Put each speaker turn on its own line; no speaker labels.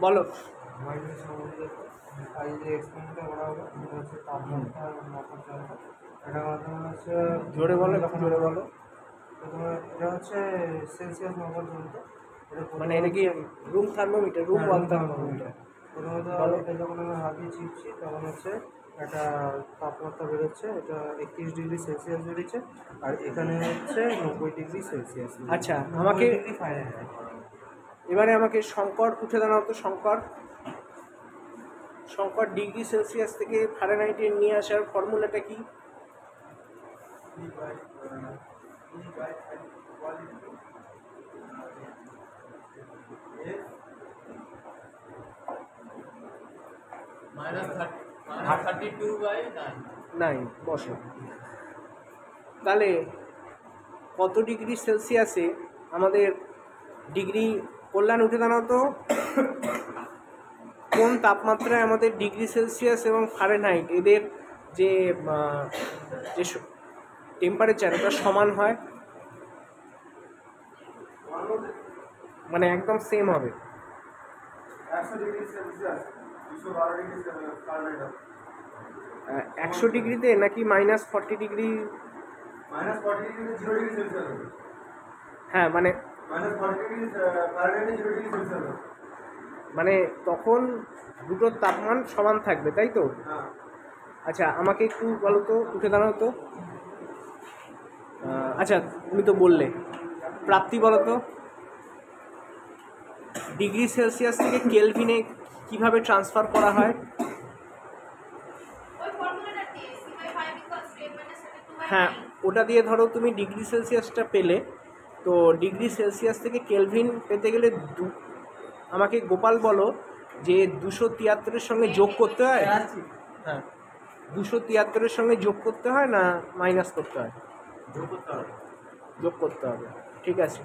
বলো।
মাইনাস আমাদের এই যে এক্সপেরিমেন্টটা করা হবে এটা হচ্ছে তাপমাত্রা মাপার জন্য। এটা মাধ্যমে হচ্ছে
জোরে বলো, একটু জোরে বলো।
প্রথমে এটা হচ্ছে সেলসিয়াস মাপার জন্য।
মানে এটা কি রুম থার্মোমিটার, রুম ওয়াল থার্মোমিটার?
প্রথমত এটা যখন আমরা হাত দিয়ে চিপছি তখন হচ্ছে একটা তাপমাত্রা বেরোচ্ছে, এটা 31 ডিগ্রি সেলসিয়াস বেরোচ্ছে, আর এখানে হচ্ছে 90 ডিগ্রি সেলসিয়াস।
আচ্ছা, আমাকে
ফারেনহাইট।
এবারে আমাকে শঙ্কর উঠে দাঁড়াও তো। শঙ্কর ডিগ্রি সেলসিয়াস থেকে ফারেনহাইটে নিয়ে আসার ফর্মুলাটা কি? -32/9। বসো তাহলে কত ডিগ্রি সেলসিয়াসে আমাদের ডিগ্রি, কল্যাণ উঠে দাঁড়াও তো, কোন তাপমাত্রায় আমাদের ডিগ্রি সেলসিয়াস এবং ফারেনহাইট এদের যে টেম্পারেচার ওটা সমান হয়, মানে একদম সেম হবে? 100 ডিগ্রিতে নাকি -40 ডিগ্রি?
-40 degree 0 degree Celsius.
হ্যাঁ, মানে
-40 ডিগ্রি ফারেনহাইটে 0 ডিগ্রি সেলসিয়াস।
মানে তখন দুটোর তাপমান সমান থাকবে, তাই তো?
হ্যাঁ।
আচ্ছা, আমাকে একটু বলো তো, উঠে দাঁড়াও তো। আচ্ছা, তুমি তো বললে প্রাপ্তি, বলো তো ডিগ্রি সেলসিয়াস থেকে কেলভিনে কিভাবে ট্রান্সফার করা হয়? হ্যাঁ, ওটা দিয়ে ধরো তুমি ডিগ্রি সেলসিয়াসটা পেলে, তো ডিগ্রি সেলসিয়াস থেকে কেলভিন পেতে গেলে আমাকে গোপাল বলো যে 273-এর সঙ্গে যোগ করতে হয়? হ্যাঁ, 273-এর সঙ্গে যোগ করতে হয় না মাইনাস করতে হয়?
যোগ করতে হবে।
যোগ করতে হবে, ঠিক আছে।